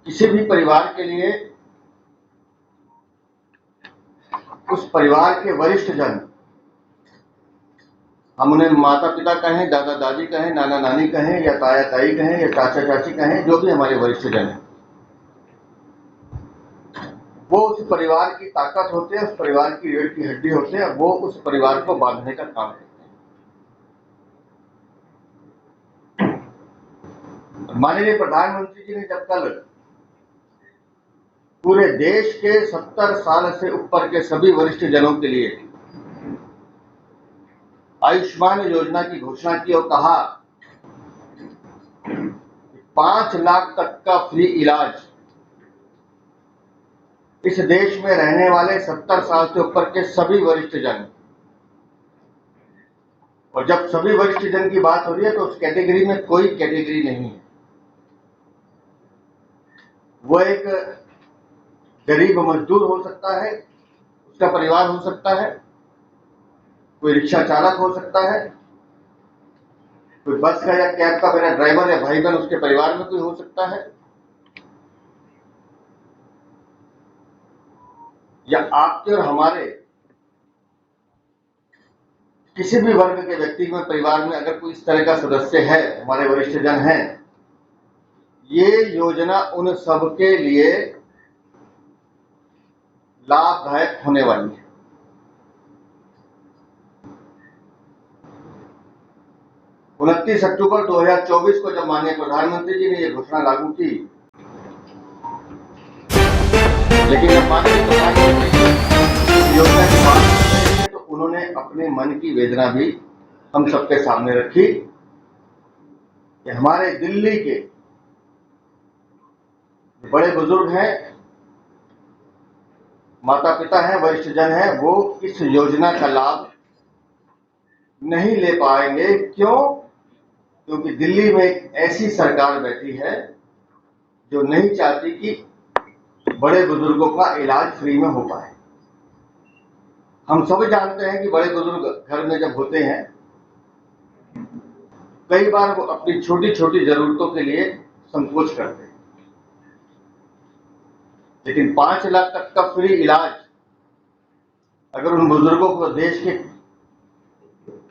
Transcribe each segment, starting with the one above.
किसी भी परिवार के लिए उस परिवार के वरिष्ठ जन, हम उन्हें माता पिता कहें, दादा दादी कहें, नाना नानी कहें, या ताया ताई कहें, या चाचा चाची कहें, जो भी हमारे वरिष्ठ जन हैं, वो उस परिवार की ताकत होते हैं, उस परिवार की रीढ़ की हड्डी होते हैं, वो उस परिवार को बांधने का काम करते हैं। माननीय प्रधानमंत्री जी ने जब कल पूरे देश के 70 साल से ऊपर के सभी वरिष्ठ जनों के लिए आयुष्मान योजना की घोषणा की और कहा 5 लाख तक का फ्री इलाज इस देश में रहने वाले 70 साल से ऊपर के सभी वरिष्ठ जन, और जब सभी वरिष्ठ जन की बात हो रही है तो उस कैटेगरी में कोई कैटेगरी नहीं है। वो एक गरीब मजदूर हो सकता है, उसका परिवार हो सकता है, कोई रिक्शा चालक हो सकता है, कोई बस का या कैब का मेरा ड्राइवर या भाई बहन उसके परिवार में कोई हो सकता है, या आपके और हमारे किसी भी वर्ग के व्यक्ति में परिवार में अगर कोई इस तरह का सदस्य है, हमारे वरिष्ठ जन हैं, ये योजना उन सबके लिए लाभदायक होने वाली है। उनतीस अक्टूबर 2024 को जब माननीय प्रधानमंत्री जी ने ये घोषणा लागू की, लेकिन जब माननीय प्रधानमंत्री जी योजना की बात कर रहे थे तो उन्होंने अपने मन की वेदना भी हम सबके सामने रखी कि हमारे दिल्ली के बड़े बुजुर्ग हैं, माता पिता हैं, वरिष्ठ जन हैं, वो इस योजना का लाभ नहीं ले पाएंगे। क्यों? क्योंकि दिल्ली में एक ऐसी सरकार बैठी है जो नहीं चाहती कि बड़े बुजुर्गों का इलाज फ्री में हो पाए। हम सब जानते हैं कि बड़े बुजुर्ग घर में जब होते हैं, कई बार वो अपनी छोटी छोटी जरूरतों के लिए संकोच करते हैं, लेकिन 5 लाख तक का फ्री इलाज अगर उन बुजुर्गों को देश के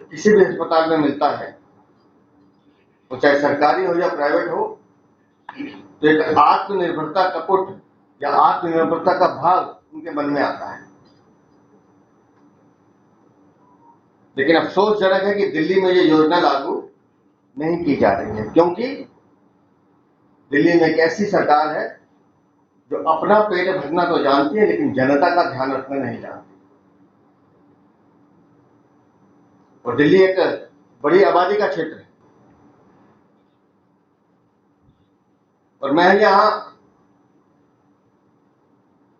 किसी भी अस्पताल में मिलता है, वो चाहे सरकारी हो या प्राइवेट हो, तो एक आत्मनिर्भरता का पुट या आत्मनिर्भरता का भाव उनके मन में आता है। लेकिन अफसोसजनक है कि दिल्ली में ये योजना लागू नहीं की जा रही है, क्योंकि दिल्ली में एक ऐसी सरकार है जो अपना पेट भरना तो जानती है, लेकिन जनता का ध्यान रखना नहीं जानती। और दिल्ली एक बड़ी आबादी का क्षेत्र है, और मैं यहां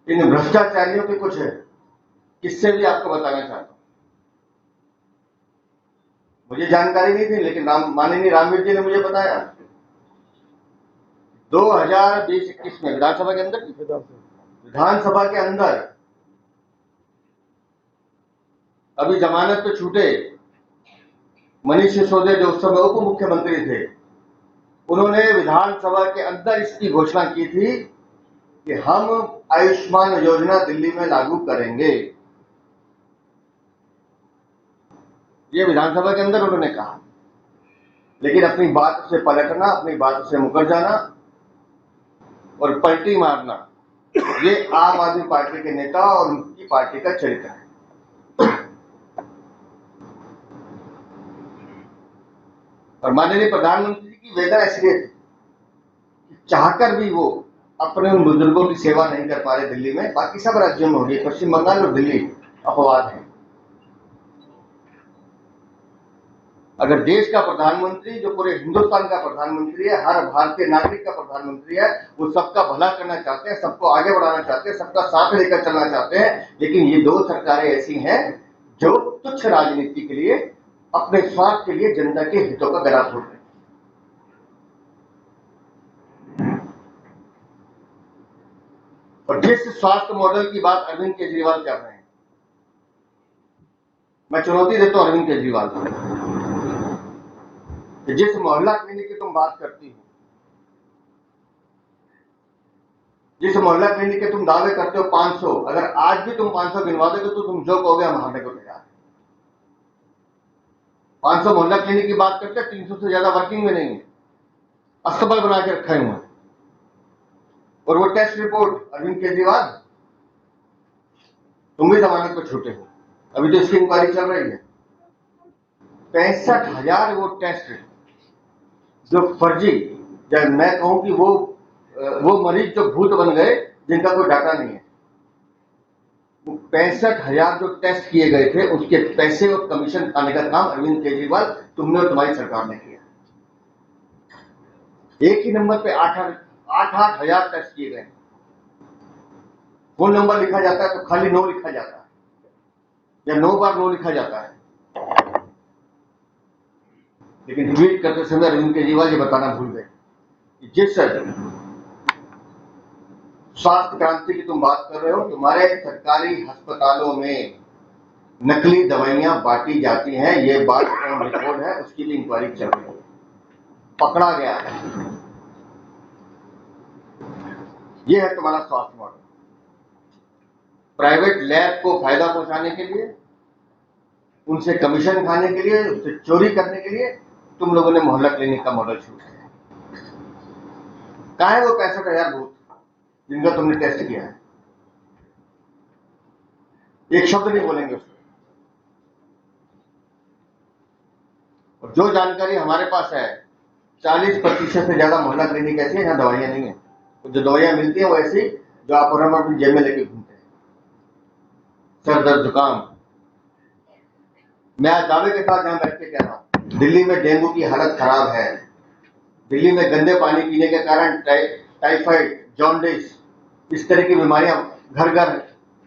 इन भ्रष्टाचारियों के कुछ किस्से भी आपको बताना चाहता हूं। मुझे जानकारी नहीं थी, लेकिन माननीय रामवीर जी ने मुझे बताया 2020-21 में विधानसभा के अंदर अभी जमानत पे छूटे मनीष सिसोदिया, जो उस समय उप मुख्यमंत्री थे, उन्होंने विधानसभा के अंदर इसकी घोषणा की थी कि हम आयुष्मान योजना दिल्ली में लागू करेंगे। ये विधानसभा के अंदर उन्होंने कहा, लेकिन अपनी बात से पलटना, अपनी बात से मुकर जाना और पलटी मारना, ये आम आदमी पार्टी के नेता और उनकी पार्टी का चरित्र है। और माननीय प्रधानमंत्री जी की वेदना इसलिए थी कि चाहकर भी वो अपने उन बुजुर्गों की सेवा नहीं कर पा रहे दिल्ली में। बाकी सब राज्यों में होगी, पश्चिम बंगाल और दिल्ली अपवाद है। अगर देश का प्रधानमंत्री, जो पूरे हिंदुस्तान का प्रधानमंत्री है, हर भारतीय नागरिक का प्रधानमंत्री है, वो सबका भला करना चाहते हैं, सबको आगे बढ़ाना चाहते हैं, सबका साथ लेकर चलना चाहते हैं, लेकिन ये 2 सरकारें ऐसी हैं जो तुच्छ राजनीति के लिए, अपने स्वार्थ के लिए जनता के हितों का गला घोट रहे हैं। और जिस स्वास्थ्य मॉडल की बात अरविंद केजरीवाल कर रहे हैं, मैं चुनौती देता हूं अरविंद केजरीवाल को, जिस मोहल्ला क्लिनिक की तुम बात करती हो, जिस मोहल्ला क्लिनिक के तुम दावे करते हो 500, अगर आज भी तुम 500 गिनवा दोगे तो तुम जो कहोगे हम हारने को तैयार। 500 मोहल्ला क्लिनिक की बात करते हैं, 300 से ज्यादा वर्किंग में नहीं है, अस्तबल बना के रखे हुए हैं। और वो टेस्ट रिपोर्ट अरविंद केजरीवाल, तुम भी जमानत पर छूटे हो, अभी तो इसकी इंक्वायरी चल रही है। 65,000 वो टेस्ट जो फर्जी, जब मैं कहूं कि वो मरीज जो भूत बन गए जिनका कोई डाटा नहीं है, 65,000 जो टेस्ट किए गए थे उसके पैसे और कमीशन खाने का काम अरविंद केजरीवाल, तुमने और तुम्हारी सरकार ने किया। एक ही नंबर पे 8,000 टेस्ट किए गए। फोन नंबर लिखा जाता है तो खाली नो लिखा जाता है, या 9 बार नो लिखा जाता है। लेकिन ट्वीट करते समय अरविंद केजरीवाल ये बताना भूल गए कि जिस स्वास्थ्य क्रांति की तुम बात कर रहे हो, तुम्हारे सरकारी अस्पतालों में नकली दवाइयां बांटी जाती हैं, ये बात ऑन रिकॉर्ड है, उसकी भी इंक्वायरी चल रही है, पकड़ा गया है। ये है तुम्हारा स्वास्थ्य मॉडल। प्राइवेट लैब को फायदा पहुंचाने के लिए, उनसे कमीशन खाने के लिए, उनसे चोरी करने के लिए तुम लोगों ने मोहल्ला क्लिनिक का मॉडल शुरू किया। कहां है वो 65,000 भूत जिनका तुमने टेस्ट किया है? एक शब्द नहीं बोलेंगे उसमें। और जो जानकारी हमारे पास है, 40% से ज्यादा मोहल्ला क्लिनिक ऐसी है जहां दवाइयां नहीं है। तो जो दवाइयां मिलती है वो ऐसी जो आप और हम अपनी जेब में लेके घूमते हैं, सर दर्द, जुकाम। मैं आज दावे के साथ जहां बैठ के कह रहा हूं, दिल्ली में डेंगू की हालत खराब है। दिल्ली में गंदे पानी पीने के कारण टाइफाइड, जॉन्डिस, इस तरह की बीमारियां घर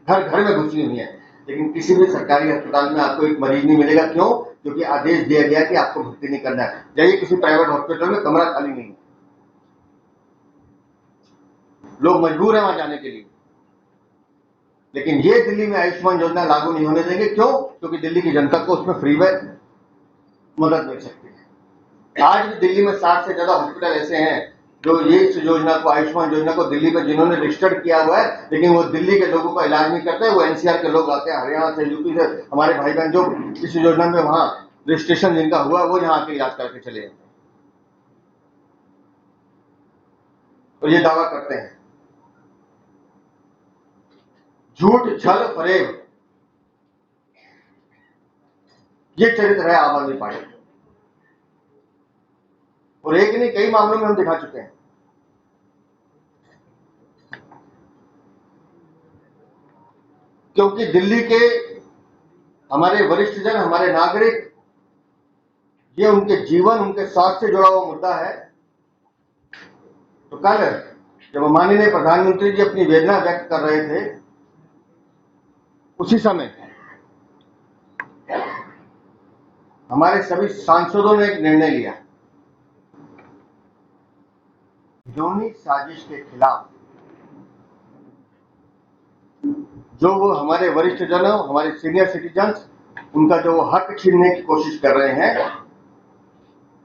घर में घुसी हुई हैं। लेकिन किसी भी सरकारी अस्पताल में आपको एक मरीज नहीं मिलेगा। क्यों? क्योंकि आदेश दिया गया कि आपको भर्ती नहीं करना है। जाइए किसी प्राइवेट हॉस्पिटल में, कमरा खाली नहीं है, लोग मजबूर हैं वहां जाने के लिए। लेकिन ये दिल्ली में आयुष्मान योजना लागू नहीं होने देंगे। क्यों? क्योंकि दिल्ली की जनता को उसमें फ्री में मदद मिल सकती है। आज भी दिल्ली में 60 से ज्यादा हॉस्पिटल ऐसे हैं जो ये इस योजना को, आयुष्मान योजना को दिल्ली में जिन्होंने रजिस्टर्ड किया हुआ है, लेकिन वो दिल्ली के लोगों का इलाज नहीं करते। वो एनसीआर के लोग आते हैं, हरियाणा से, यूपी से, हमारे भाई बहन जो इस योजना में वहां रजिस्ट्रेशन जिनका हुआ वो यहाँ आके इलाज करके चले जाते हैं और ये दावा करते हैं। झूठ, छल, फरेब, ये चरित्र है आम आदमी पार्टी। और एक नहीं, कई मामलों में हम दिखा चुके हैं। क्योंकि दिल्ली के हमारे वरिष्ठ जन, हमारे नागरिक, ये उनके जीवन, उनके स्वास्थ्य से जुड़ा हुआ मुद्दा है। तो कल जब माननीय प्रधानमंत्री जी अपनी वेदना व्यक्त कर रहे थे, उसी समय हमारे सभी सांसदों ने एक निर्णय लिया, जोनी साजिश के खिलाफ जो वो हमारे वरिष्ठ जन, हमारे सीनियर सिटीजन्स, उनका जो वो हक छीनने की कोशिश कर रहे हैं,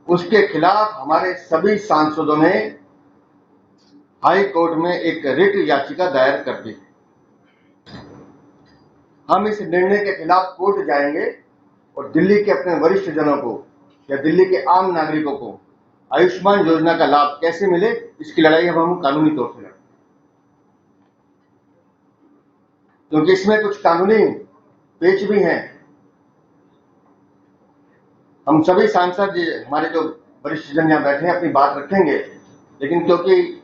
उसके खिलाफ हमारे सभी सांसदों ने हाई कोर्ट में एक रिट याचिका दायर कर दी। हम इस निर्णय के खिलाफ कोर्ट जाएंगे और दिल्ली के अपने वरिष्ठ जनों को या दिल्ली के आम नागरिकों को आयुष्मान योजना का लाभ कैसे मिले, इसकी लड़ाई अब हम कानूनी तौर से लड़ेंगे। क्योंकि इसमें कुछ कानूनी पेच भी हैं। हम सभी सांसद, हमारे जो वरिष्ठ जन यहाँ बैठे हैं, अपनी बात रखेंगे। लेकिन क्योंकि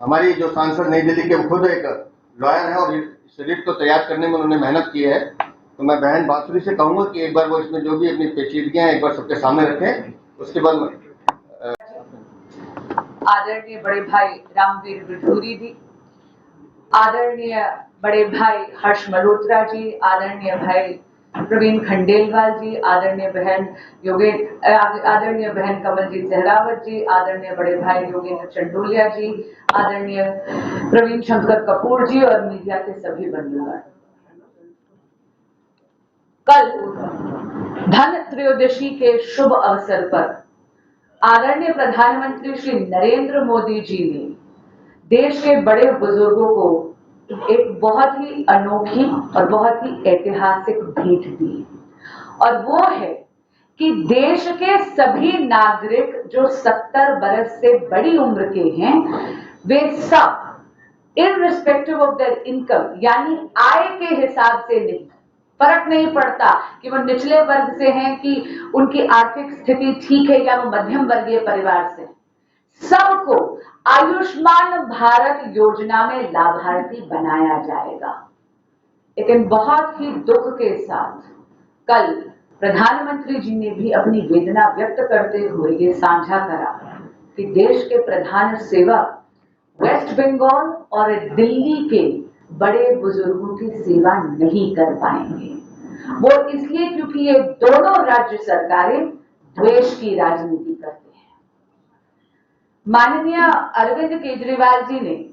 हमारी जो सांसद नई दिल्ली के खुद एक लॉयर है और इस रिट को तैयार करने में उन्होंने मेहनत की है, तो मैं बहन बांसुरी से कहूंगा कि एक बार वो इसमें जो भी अपनी पेचीदगियां एक बार सबके सामने रखें। उसके बाद आदरणीय बड़े भाई रामवीर बिठूरी जी, आदरणीय बड़े भाई हर्ष मल्होत्रा जी, आदरणीय भाई प्रवीण खंडेलवाल जी, आदरणीय बहन कमलजीत सहरावत जी, आदरणीय बड़े भाई योगेंद्र चंडोलिया जी, आदरणीय प्रवीण शंकर कपूर जी और मीडिया के सभी बंधुगण, कल धन त्रयोदशी के शुभ अवसर पर आदरणीय प्रधानमंत्री श्री नरेंद्र मोदी जी ने देश के बड़े बुजुर्गों को एक बहुत ही अनोखी और बहुत ही ऐतिहासिक भेंट दी, और वो है कि देश के सभी नागरिक जो 70 बरस से बड़ी उम्र के हैं, वे सब इररिस्पेक्टिव ऑफ देयर इनकम, यानी आय के हिसाब से नहीं, फर्क नहीं पड़ता कि वो निचले वर्ग से हैं कि उनकी आर्थिक स्थिति ठीक है या वो मध्यम वर्गीय परिवार से, सबको आयुष्मान भारत योजना में लाभार्थी बनाया जाएगा। लेकिन बहुत ही दुख के साथ कल प्रधानमंत्री जी ने भी अपनी वेदना व्यक्त करते हुए ये साझा करा कि देश के प्रधान सेवक वेस्ट बंगाल और दिल्ली के बड़े बुजुर्गों की सेवा नहीं कर पाएंगे। वो इसलिए क्योंकि ये दोनों राज्य सरकारें द्वेष की राजनीति करते हैं। माननीय अरविंद केजरीवाल जी ने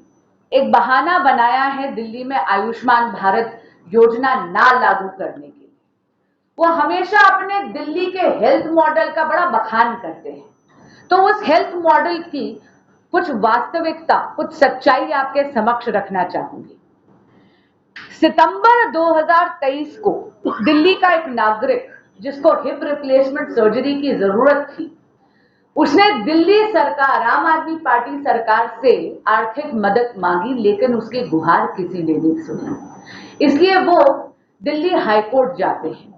एक बहाना बनाया है दिल्ली में आयुष्मान भारत योजना ना लागू करने के लिए। वो हमेशा अपने दिल्ली के हेल्थ मॉडल का बड़ा बखान करते हैं, तो उस हेल्थ मॉडल की कुछ वास्तविकता, कुछ सच्चाई आपके समक्ष रखना चाहूंगी। सितंबर 2023 को दिल्ली का एक नागरिक जिसको हिप रिप्लेसमेंट सर्जरी की जरूरत थी, उसने दिल्ली सरकार, आम आदमी पार्टी सरकार से आर्थिक मदद मांगी, लेकिन उसकी गुहार किसी ने नहीं सुनी। इसलिए वो दिल्ली हाईकोर्ट जाते हैं।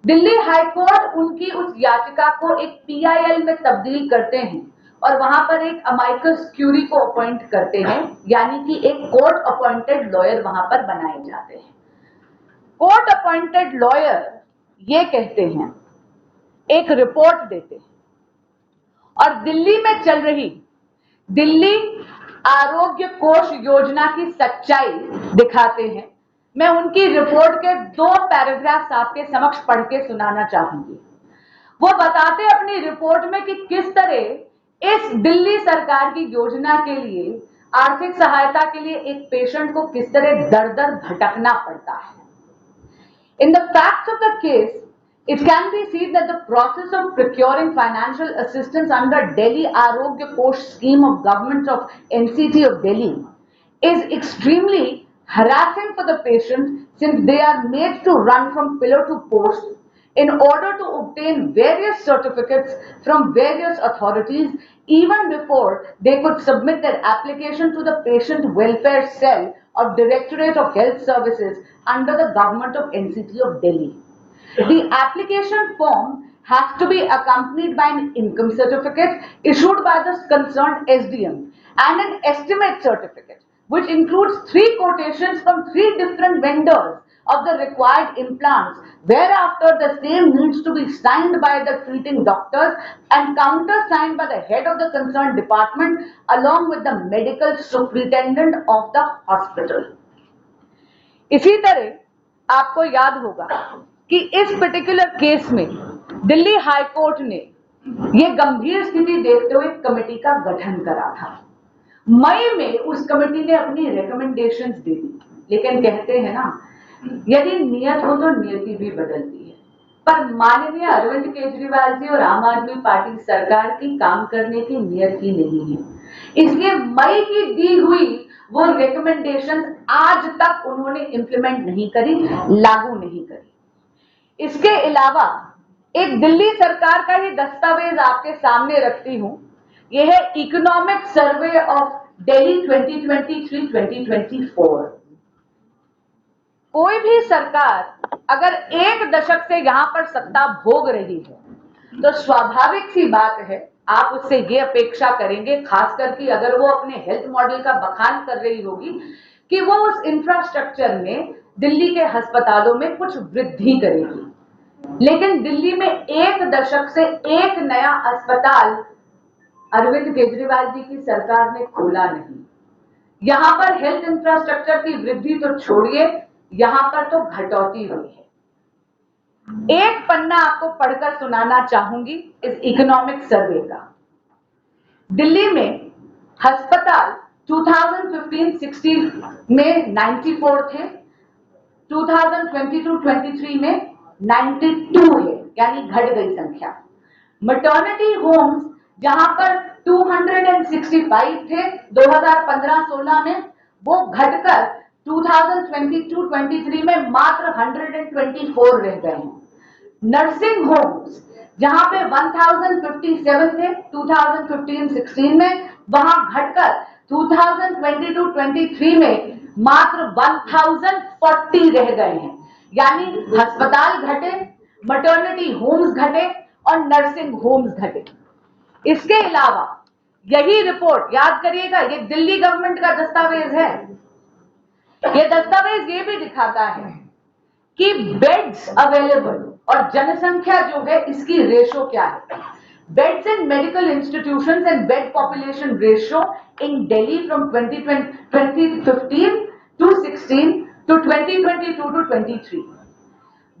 दिल्ली हाईकोर्ट उनकी उस याचिका को एक PIL में तब्दील करते हैं और वहां पर एक अमाइकस क्यूरी को अपॉइंट करते हैं, यानी कि एक कोर्ट अपॉइंटेड लॉयर वहां पर बनाए जाते हैं। कोर्ट अपॉइंटेड लॉयर ये कहते हैं, एक रिपोर्ट देते हैं और दिल्ली में चल रही दिल्ली आरोग्य कोष योजना की सच्चाई दिखाते हैं। मैं उनकी रिपोर्ट के 2 पैराग्राफ्स आपके समक्ष पढ़ के सुनाना चाहूंगी। वो बताते अपनी रिपोर्ट में कि किस तरह इस दिल्ली सरकार की योजना के लिए, आर्थिक सहायता के लिए एक पेशेंट को किस तरह दर-दर भटकना पड़ता है। In the facts of the case, it can be seen that the process of procuring financial assistance under Delhi Arogya Kosh scheme of government of NCT of Delhi is extremely harassing for the patient, since they are made to run from pillar to post in order to obtain various certificates from various authorities even before they could submit their application to the patient welfare cell of Directorate of Health Services under the government of NCT of Delhi. The application form has to be accompanied by an income certificate issued by the concerned SDM and an estimate certificate, which includes 3 quotations from 3 different vendors of the required implants. Thereafter, the same needs to be signed by the treating doctors and countersigned by the head of the concerned department along with the medical superintendent of the hospital. इसी तरह आपको याद होगा कि इस particular case में Delhi high court ने ये गंभीर स्थिति देखते हुए कमेटी का गठन करा था। मई में उस कमेटी ने अपनी रिकमेंडेशंस दे दी, लेकिन कहते हैं ना, यदि नियत हो तो नियति भी बदलती है। पर माननीय अरविंद केजरीवाल जी और आम आदमी पार्टी सरकार की काम करने की नियत ही नहीं है, इसलिए मई की दी हुई वो रिकमेंडेशंस आज तक उन्होंने इंप्लीमेंट नहीं करी, लागू नहीं करी। इसके अलावा एक दिल्ली सरकार का ही दस्तावेज आपके सामने रखती हूं। यह है इकोनॉमिक सर्वे ऑफ दिल्ली 2023-2024। कोई भी सरकार अगर 1 दशक से यहां पर सत्ता भोग रही है तो स्वाभाविक सी बात है, आप उससे ये अपेक्षा करेंगे, खासकर कि अगर वो अपने हेल्थ मॉडल का बखान कर रही होगी, कि वो उस इंफ्रास्ट्रक्चर में, दिल्ली के अस्पतालों में कुछ वृद्धि करेगी। लेकिन दिल्ली में 1 दशक से एक नया अस्पताल अरविंद केजरीवाल जी की सरकार ने खोला नहीं। यहां पर हेल्थ इंफ्रास्ट्रक्चर की वृद्धि तो छोड़िए, यहां पर तो घटौती हुई है। एक पन्ना आपको पढ़कर सुनाना चाहूंगी इस इकोनॉमिक सर्वे का। दिल्ली में अस्पताल 2015-16 में 94 थे, 2022-23 में 92 है, यानी घट गई संख्या। मैटरनिटी होम्स जहां पर 265 थे 2015-16 में, वो घटकर 2022-23 में मात्र 124 रह गए हैं। नर्सिंग होम्स जहां पे 1057 थे 2015-16 में, वहां घटकर 2022-23 में मात्र 1040 रह गए हैं। यानी अस्पताल घटे, मैटरनिटी होम्स घटे और नर्सिंग होम्स घटे। इसके अलावा यही रिपोर्ट याद करिएगा, ये दिल्ली गवर्नमेंट का दस्तावेज है। ये दस्तावेज ये भी दिखाता है कि बेड्स अवेलेबल और जनसंख्या जो है इसकी रेशो क्या है। Beds in medical institutions and bed population ratio in Delhi from 2015 to 16 to 2022 to 23,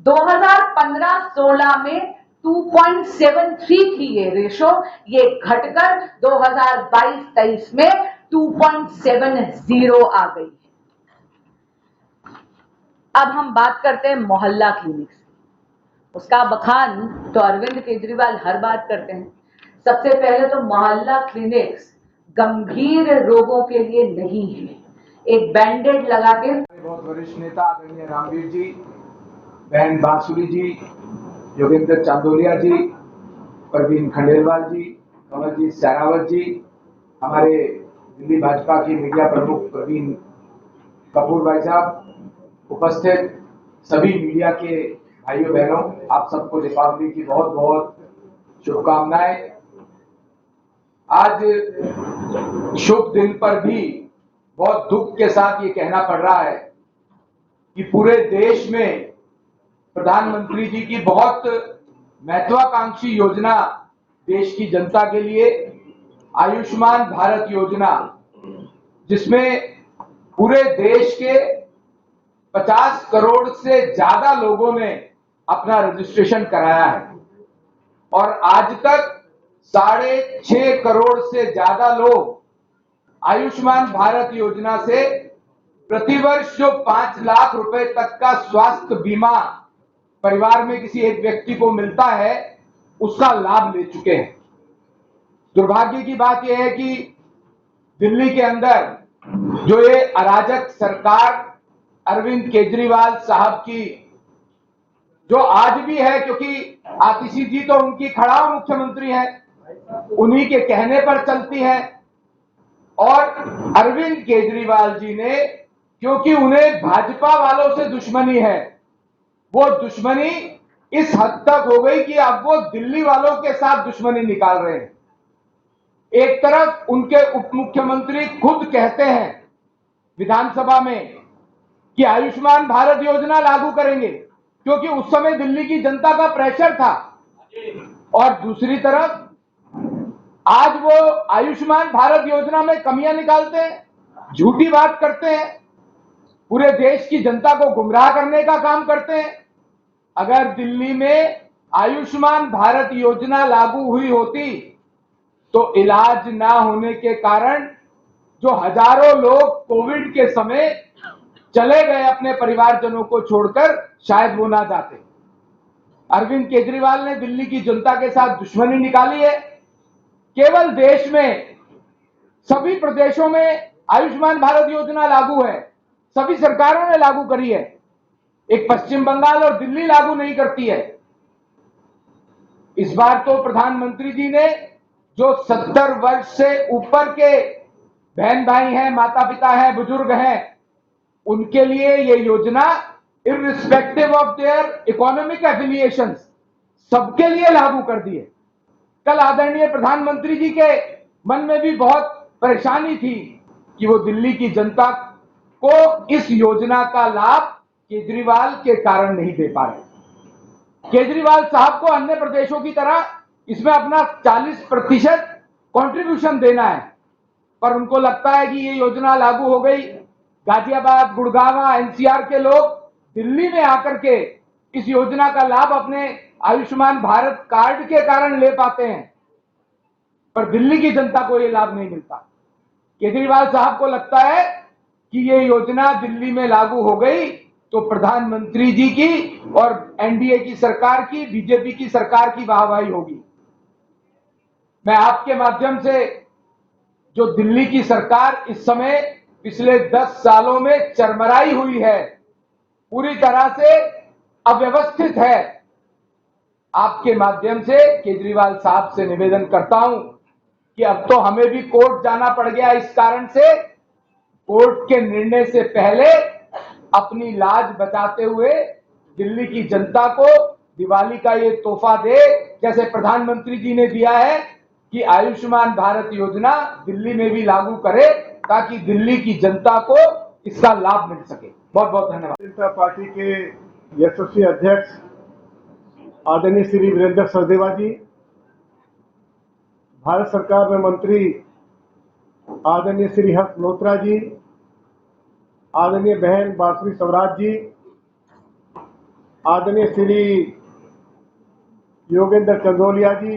2015-16 में 2.73 थी ये रेशो, ये घटकर 2022-23 में 2.70 आ गई। अब हम बात करते हैं मोहल्ला क्लिनिक्स। उसका बखान तो अरविंद केजरीवाल हर बात करते हैं। सबसे पहले तो मोहल्ला क्लिनिक्स गंभीर रोगों के लिए नहीं है, एक बैंडेड लगा के। बहुत वरिष्ठ नेता आदरणीय रामवीर जी, बहन बांसुरी जी, योगेंद्र चांदोलिया जी, परवीन खंडेलवाल जी, कमलजीत सहरावत जी, हमारे दिल्ली भाजपा की मीडिया प्रमुख प्रवीण कपूर भाई साहब, उपस्थित सभी मीडिया के भाइयों बहनों, आप सबको दीपावली की बहुत बहुत शुभकामनाएं। आज शुभ दिन पर भी बहुत दुख के साथ ये कहना पड़ रहा है कि पूरे देश में प्रधानमंत्री जी की बहुत महत्वाकांक्षी योजना देश की जनता के लिए आयुष्मान भारत योजना, जिसमें पूरे देश के 50 करोड़ से ज्यादा लोगों ने अपना रजिस्ट्रेशन कराया है और आज तक 6.5 करोड़ से ज्यादा लोग आयुष्मान भारत योजना से प्रतिवर्ष जो 5 लाख रुपए तक का स्वास्थ्य बीमा परिवार में किसी एक व्यक्ति को मिलता है, उसका लाभ ले चुके हैं। दुर्भाग्य की बात यह है कि दिल्ली के अंदर जो ये अराजक सरकार अरविंद केजरीवाल साहब की, जो आज भी है, क्योंकि आतिशी जी तो उनकी खड़ाऊ मुख्यमंत्री है, उन्हीं के कहने पर चलती है, और अरविंद केजरीवाल जी ने, क्योंकि उन्हें भाजपा वालों से दुश्मनी है, वो दुश्मनी इस हद तक हो गई कि अब वो दिल्ली वालों के साथ दुश्मनी निकाल रहे हैं। एक तरफ उनके उप मुख्यमंत्री खुद कहते हैं विधानसभा में कि आयुष्मान भारत योजना लागू करेंगे, क्योंकि उस समय दिल्ली की जनता का प्रेशर था, और दूसरी तरफ आज वो आयुष्मान भारत योजना में कमियां निकालते हैं, झूठी बात करते हैं, पूरे देश की जनता को गुमराह करने का काम करते हैं। अगर दिल्ली में आयुष्मान भारत योजना लागू हुई होती तो इलाज ना होने के कारण जो हजारों लोग कोविड के समय चले गए अपने परिवारजनों को छोड़कर, शायद वो ना जाते। अरविंद केजरीवाल ने दिल्ली की जनता के साथ दुश्मनी निकाली है। केवल देश में सभी प्रदेशों में आयुष्मान भारत योजना लागू है, सभी सरकारों ने लागू करी है, एक पश्चिम बंगाल और दिल्ली लागू नहीं करती है। इस बार तो प्रधानमंत्री जी ने जो 70 वर्ष से ऊपर के बहन भाई हैं, माता पिता हैं, बुजुर्ग हैं, उनके लिए ये योजना irrespective of their economic affiliations सबके लिए लागू कर दी है। कल आदरणीय प्रधानमंत्री जी के मन में भी बहुत परेशानी थी कि वो दिल्ली की जनता को इस योजना का लाभ केजरीवाल के कारण नहीं दे पा रहे। केजरीवाल साहब को अन्य प्रदेशों की तरह इसमें अपना 40% कंट्रीब्यूशन देना है, पर उनको लगता है कि ये योजना लागू हो गई, गाजियाबाद, गुड़गांव, एनसीआर के लोग दिल्ली में आकर के इस योजना का लाभ अपने आयुष्मान भारत कार्ड के कारण ले पाते हैं, पर दिल्ली की जनता को ये लाभ नहीं मिलता। केजरीवाल साहब को लगता है कि ये योजना दिल्ली में लागू हो गई तो प्रधानमंत्री जी की और एनडीए की सरकार की, बीजेपी की सरकार की वाहवाही होगी। मैं आपके माध्यम से जो दिल्ली की सरकार इस समय पिछले 10 सालों में चरमराई हुई है, पूरी तरह से अव्यवस्थित है, आपके माध्यम से केजरीवाल साहब से निवेदन करता हूं कि अब तो हमें भी कोर्ट जाना पड़ गया। इस कारण से कोर्ट के निर्णय से पहले अपनी लाज बचाते हुए दिल्ली की जनता को दिवाली का ये तोहफा दे, जैसे प्रधानमंत्री जी ने दिया है कि आयुष्मान भारत योजना दिल्ली में भी लागू करे ताकि दिल्ली की जनता को इसका लाभ मिल सके। बहुत बहुत धन्यवाद। जनता पार्टी के यशस्वी अध्यक्ष आदरणीय श्री वीरेंद्र सचदेवा जी, भारत सरकार में मंत्री आदरणीय श्री हर्ष मल्होत्रा जी, आदरणीय बहन बांसुरी स्वराज जी, आदरणीय श्री योगेंद्र चंदोलिया जी,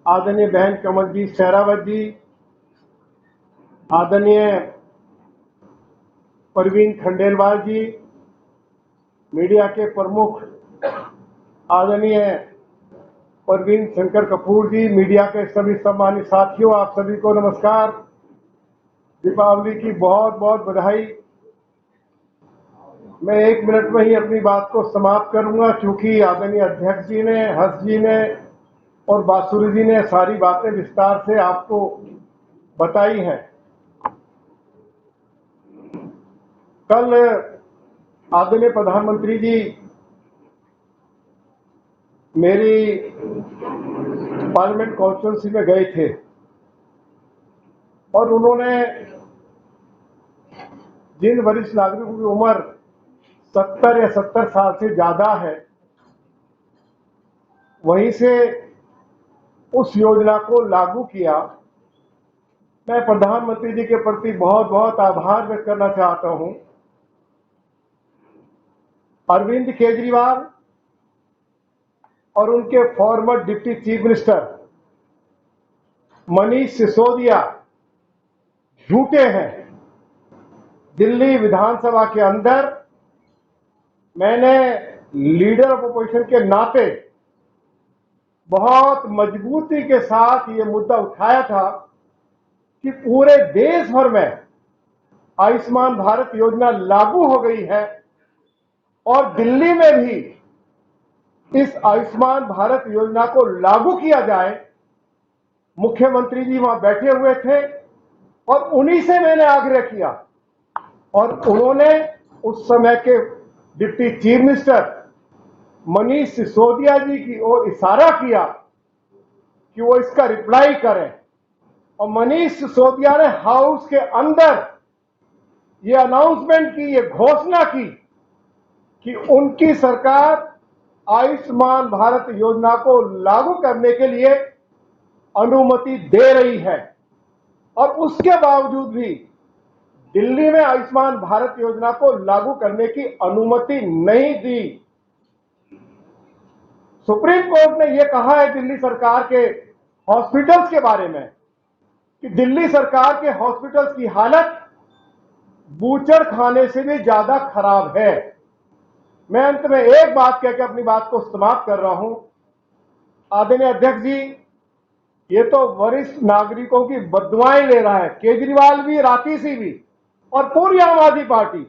आदरणीय बहन कमलजीत शेरावत जी, आदरणीय परवीन खंडेलवाल जी, मीडिया के प्रमुख आदरणीय परवीन शंकर कपूर जी, मीडिया के सभी सम्मानित साथियों, आप सभी को नमस्कार। दीपावली की बहुत बहुत बधाई। मैं 1 मिनट में ही अपनी बात को समाप्त करूंगा, क्योंकि आदरणीय अध्यक्ष जी ने, हर्ष जी ने और बांसुरी जी ने सारी बातें विस्तार से आपको बताई हैं। कल आदरणीय प्रधानमंत्री जी मेरी पार्लियामेंट कॉन्स्टिट्यूंसी में गए थे और उन्होंने जिन वरिष्ठ नागरिकों की उम्र 70 या 70 साल से ज्यादा है, वहीं से उस योजना को लागू किया। मैं प्रधानमंत्री जी के प्रति बहुत बहुत आभार व्यक्त करना चाहता हूं। अरविंद केजरीवाल और उनके farmer deputy chief minister Manish Sisodia झूठे हैं। दिल्ली विधानसभा के अंदर मैंने लीडर ऑफ अपोजिशन के नाते बहुत मजबूती के साथ ये मुद्दा उठाया था कि पूरे देश भर में आयुष्मान भारत योजना लागू हो गई है और दिल्ली में भी इस आयुष्मान भारत योजना को लागू किया जाए। मुख्यमंत्री जी वहां बैठे हुए थे और उन्हीं से मैंने आग्रह किया और उन्होंने उस समय के deputy chief minister Manish Sisodia ji की ओर इशारा किया कि वो इसका रिप्लाई करें और मनीष सिसोदिया ने हाउस के अंदर ये अनाउंसमेंट की, ये घोषणा की कि उनकी सरकार आयुष्मान भारत योजना को लागू करने के लिए अनुमति दे रही है। और उसके बावजूद भी दिल्ली में आयुष्मान भारत योजना को लागू करने की अनुमति नहीं दी। सुप्रीम कोर्ट ने यह कहा है दिल्ली सरकार के हॉस्पिटल्स के बारे में कि दिल्ली सरकार के हॉस्पिटल्स की हालत बूचड़ खाने से भी ज्यादा खराब है। मैं अंत में एक बात कहकर अपनी बात को समाप्त कर रहा हूं। आदरणीय अध्यक्ष जी, ये तो वरिष्ठ नागरिकों की बददुआएं ले रहा है, केजरीवाल भी, राकेश भी और पूरी आम आदमी पार्टी।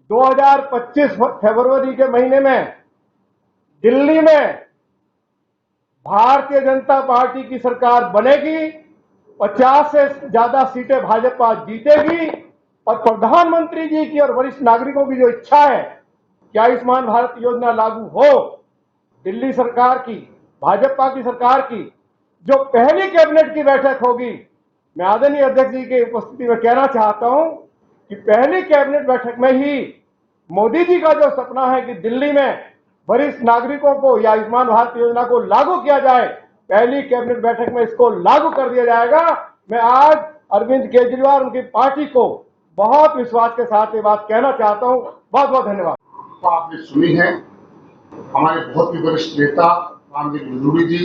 2025 फरवरी के महीने में दिल्ली में भारतीय जनता पार्टी की सरकार बनेगी, 50 से ज्यादा सीटें भाजपा जीतेगी और प्रधानमंत्री जी की और वरिष्ठ नागरिकों की जो इच्छा है कि आयुष्मान भारत योजना लागू हो, दिल्ली सरकार की, भाजपा की सरकार की जो पहली कैबिनेट की बैठक होगी, मैं आदरणीय अध्यक्ष जी की उपस्थिति में कहना चाहता हूं कि पहली कैबिनेट बैठक में ही मोदी जी का जो सपना है कि दिल्ली में वरिष्ठ नागरिकों को या आयुष्मान भारत योजना को लागू किया जाए, पहली कैबिनेट बैठक में इसको लागू कर दिया जाएगा। मैं आज अरविंद केजरीवाल उनकी पार्टी को बहुत विश्वास के साथ ये बात कहना चाहता हूं। बहुत बहुत धन्यवाद। तो आपने सुनी है हमारे बहुत ही वरिष्ठ नेता रामदेव बिधूड़ी जी,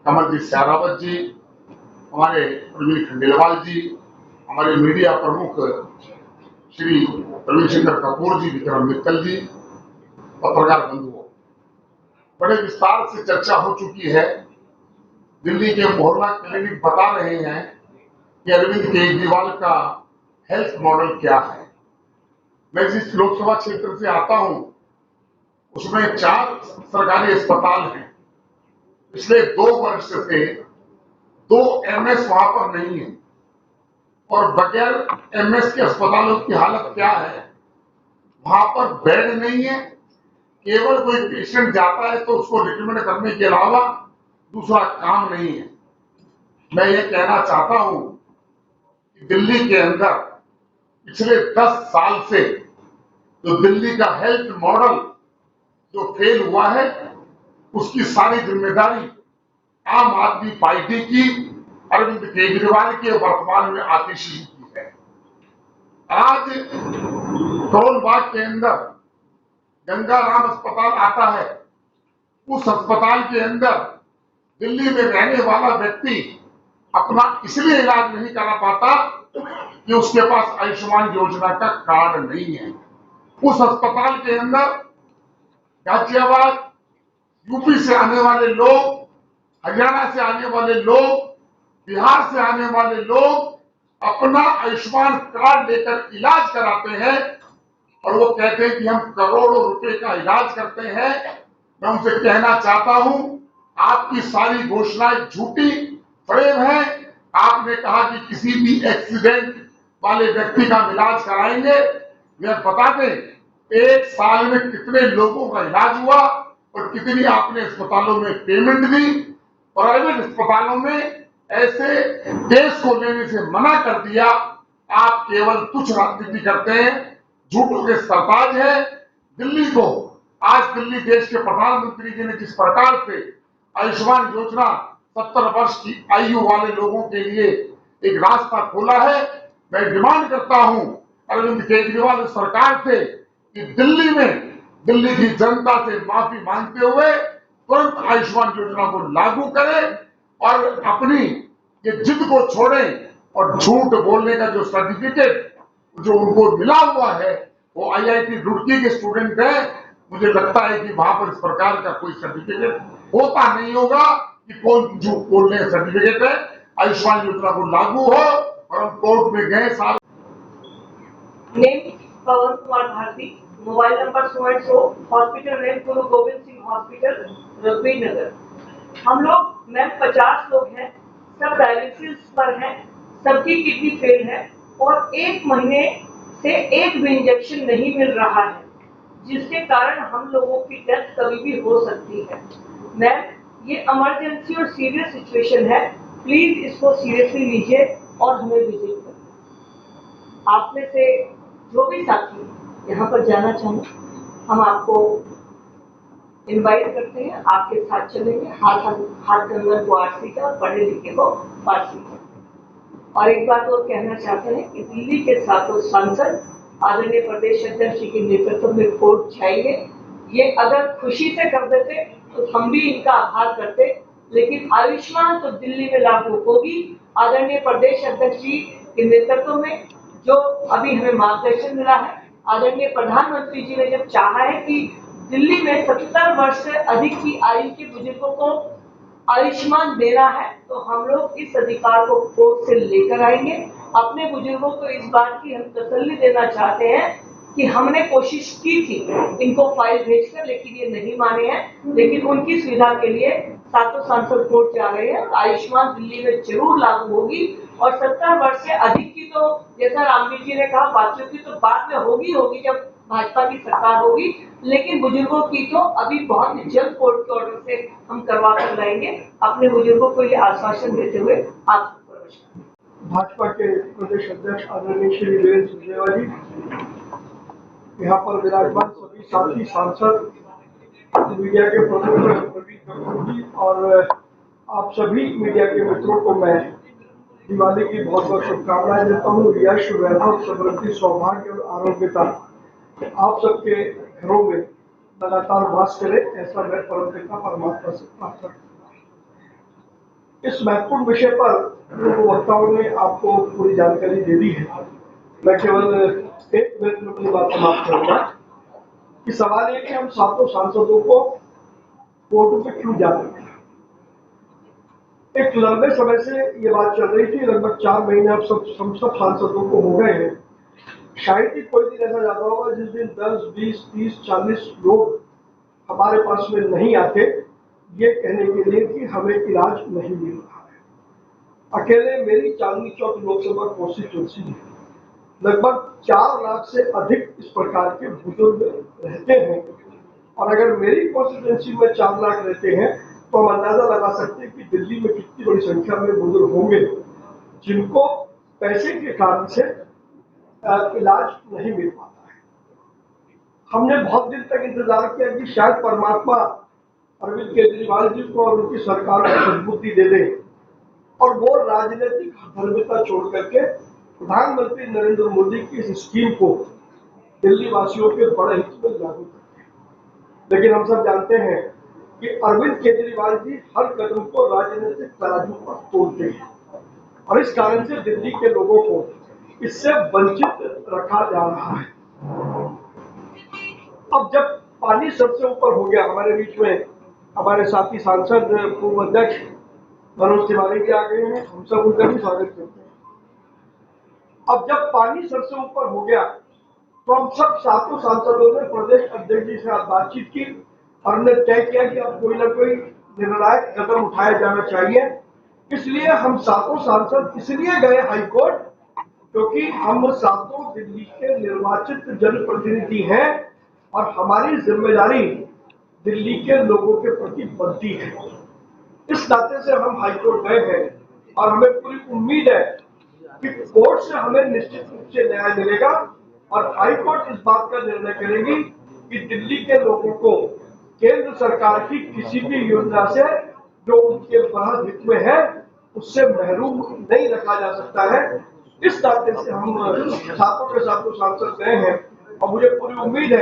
कमलजीत शेरावत जी, हमारे परवीन खंडेलवाल जी, हमारे मीडिया प्रमुख श्री रविशंकर कपूर जी, विक्रम मित्तल जी, पत्रकार बंधुओं, बड़े विस्तार से चर्चा हो चुकी है दिल्ली के मोहल्ला क्लिनिक बता रहे हैं कि अरविंद केजरीवाल का हेल्थ मॉडल क्या है। मैं जिस लोकसभा क्षेत्र से आता हूं उसमें 4 सरकारी अस्पताल हैं। पिछले 2 वर्ष से 2 एमएस वहां पर नहीं है और बगैर एमएस के अस्पतालों की हालत क्या है। वहां पर बेड नहीं है, केवल कोई पेशेंट जाता है तो उसको रिकमेंड करने के अलावा दूसरा काम नहीं है। मैं ये कहना चाहता हूं कि दिल्ली के अंदर पिछले 10 साल से जो दिल्ली का हेल्थ मॉडल जो फेल हुआ है उसकी सारी जिम्मेदारी आम आदमी पार्टी की, अरविंद केजरीवाल के वर्तमान में आतिशी की है। आज करोल बाग के अंदर गंगाराम अस्पताल आता है। उस अस्पताल के अंदर दिल्ली में रहने वाला व्यक्ति अपना इसलिए इलाज नहीं करा पाता कि उसके पास आयुष्मान योजना का कार्ड नहीं है। उस अस्पताल के अंदर गाजियाबाद, यूपी से आने वाले लोग, हरियाणा से आने वाले लोग, बिहार से आने वाले लोग अपना आयुष्मान कार्ड लेकर इलाज कराते हैं और वो कहते हैं कि हम करोड़ों रुपए का इलाज करते हैं। मैं उनसे कहना चाहता हूं, आपकी सारी घोषणाएं झूठी फ्रेम है। आपने कहा कि किसी भी एक्सीडेंट वाले व्यक्ति का इलाज कराएंगे। मैं बता दें 1 साल में कितने लोगों का इलाज हुआ और कितनी आपने अस्पतालों में पेमेंट दी। प्राइवेट अस्पतालों में ऐसे केस को लेने से मना कर दिया। आप केवल तुच्छ राजनीति करते हैं, झूठों के सरताज है। दिल्ली को आज दिल्ली देश के प्रधानमंत्री जी ने जिस प्रकार से आयुष्मान योजना 70 वर्ष की आयु वाले लोगों के लिए एक रास्ता खोला है, मैं डिमांड करता हूं अरविंद केजरीवाल सरकार से कि दिल्ली में दिल्ली की जनता से माफी मांगते हुए तुरंत आयुष्मान योजना को लागू करें और अपनी ये जिद को छोड़ें और झूठ बोलने का जो सर्टिफिकेट जो उनको मिला हुआ है वो आईआईटी रुड़की के स्टूडेंट है। मुझे लगता है कि वहां पर इस प्रकार का कोई सर्टिफिकेट होता नहीं होगा कि कौन झूठ बोलने का सर्टिफिकेट है। आयुष्मान योजना को लागू हो और हम कोर्ट में गए सारे। Name Pawan Kumar Bharti, mobile number 080, hospital name Guru Gobind Singh hospital, रघुवीर नगर। हम लोग मैम 50 लोग हैं, सब डायलिसिस पर हैं, सबकी किडनी फेल है और 1 महीने से एक भी इंजेक्शन नहीं मिल रहा है, जिसके कारण हम लोगों की डेथ कभी भी हो सकती है। मैम ये इमरजेंसी और सीरियस सिचुएशन है, प्लीज इसको सीरियसली लीजिए और हमें विजिट करें। आप में से जो भी साथी यहाँ पर जाना चाहें, हम आपको इनवाइट करते हैं, आपके साथ चलेंगे। हाथ कंगन को आरसी का, पढ़े लिखे को फारसी का। और एक बात और कहना चाहते हैं कि दिल्ली के सातों सांसद आदरणीय प्रदेश अध्यक्ष के नेतृत्व में कोर्ट जाएंगे। ये अगर खुशी से कर देते तो हम भी इनका आभार करते, लेकिन आयुष्मान तो दिल्ली में लागू होगी। आदरणीय प्रदेश अध्यक्ष जी के नेतृत्व में जो अभी हमें मार्गदर्शन मिला है, आदरणीय प्रधानमंत्री जी ने जब चाहा है कि दिल्ली में 70 वर्ष से अधिक की आयु के बुजुर्गों को आयुष्मान देना है, तो हम लोग इस अधिकार को कोर्ट से लेकर आएंगे। अपने बुजुर्गों को इस बात की हम तसल्ली देना चाहते हैं कि हमने कोशिश की थी इनको फाइल भेजकर, लेकिन ये नहीं माने हैं। लेकिन उनकी सुविधा के लिए सातों सांसद कोर्ट जा रहे हैं। आयुष्मान दिल्ली में जरूर लागू होगी और 70 वर्ष से अधिक की तो जैसा रामवीर जी ने कहा, बाकियों की तो बाद में होगी जब भाजपा की सरकार होगी, लेकिन बुजुर्गों की तो अभी बहुत जल्द कोर्ट के ऑर्डर से हम करवा कर लाएंगे। अपने बुजुर्गों को ये आश्वासन देते हुए आप भाजपा के प्रदेश अध्यक्ष आदरणीय श्री वीरेंद्र सुरजेवाला जी, यहाँ पर विराजमान सभी साथी सांसद, मीडिया के प्रमुख प्रवीण कपूर जी और आप सभी मीडिया के मित्रों को मैं दिवाली की बहुत बहुत शुभकामनाएं देता हूँ। यश, वैभव, समृद्धि, सौभाग्य और आरोग्यता आप सबके घरों में लगातार वास करे, ऐसा मैं परम पिता परमात्मा से प्रार्थना करता हूँ। इस महत्वपूर्ण विषय पर वक्ताओं ने आपको पूरी जानकारी दे दी है। मैं केवल एक मिनट में अपनी बात समाप्त करूंगा कि सवाल ये कि हम सातों सांसदों को कोर्ट में क्यों जाते हैं। एक लंबे समय से ये बात चल रही थी, लगभग 4 महीने अब हम सब सांसदों को हो गए हैं। शायद ही कोई दिन ऐसा जाता होगा जिस दिन 10, 20, 30, 40 लोग हमारे पास में नहीं आते ये कहने के लिए कि हमें इलाज नहीं मिल रहा है। अकेले मेरी चांदनी चौक लोकसभा कॉन्स्टिट्यूंसी में लगभग 4 लाख से अधिक इस प्रकार के बुजुर्ग रहते हैं, और अगर मेरी कॉन्स्टिट्यूंसी में 4 लाख रहते हैं तो हम अंदाजा लगा सकते हैं कि दिल्ली में कितनी बड़ी संख्या में बुजुर्ग होंगे जिनको पैसे के कारण से इलाज नहीं मिल पाता है। हमने बहुत दिन तक इंतजार किया कि शायद परमात्मा अरविंद केजरीवाल जी को और उनकी सरकार को सद्बुद्धि दे दे और वो राजनीतिक धर्मिता छोड़ करके प्रधानमंत्री नरेंद्र मोदी की इस स्कीम को दिल्ली वासियों के बड़े हित में लागू करते हैं। लेकिन हम सब जानते हैं कि अरविंद केजरीवाल जी हर कदम को राजनीतिक तराजू पर तोलते हैं और इस कारण से दिल्ली के लोगों को इससे वंचित रखा जा रहा है। अब जब पानी सबसे ऊपर हो गया, हमारे बीच में हमारे साथी सांसद पूर्व अध्यक्ष मनोज तिवारी भी आ गए हैं, हम सब उनका भी स्वागत करते हैं। अब जब पानी सबसे ऊपर हो गया तो हम सब सातों सांसदों ने प्रदेश अध्यक्ष जी से बातचीत की और हमने तय किया कि अब कोई ना कोई निर्णायक कदम उठाया जाना चाहिए। इसलिए हम सातों सांसद इसलिए गए हाईकोर्ट क्योंकि हम सातों दिल्ली के निर्वाचित जनप्रतिनिधि हैं और हमारी जिम्मेदारी दिल्ली के लोगों के प्रति बनती है। इस नाते से हम हाईकोर्ट गए हैं और हमें पूरी उम्मीद है कि कोर्ट से हमें निश्चित रूप से न्याय मिलेगा और हाईकोर्ट इस बात का निर्णय करेगी कि दिल्ली के लोगों को केंद्र सरकार की किसी भी योजना से जो उनके बहद हित में है उससे महरूम नहीं रखा जा सकता है। इस नाते से हम सातों के सातों सांसद गए हैं और मुझे पूरी उम्मीद है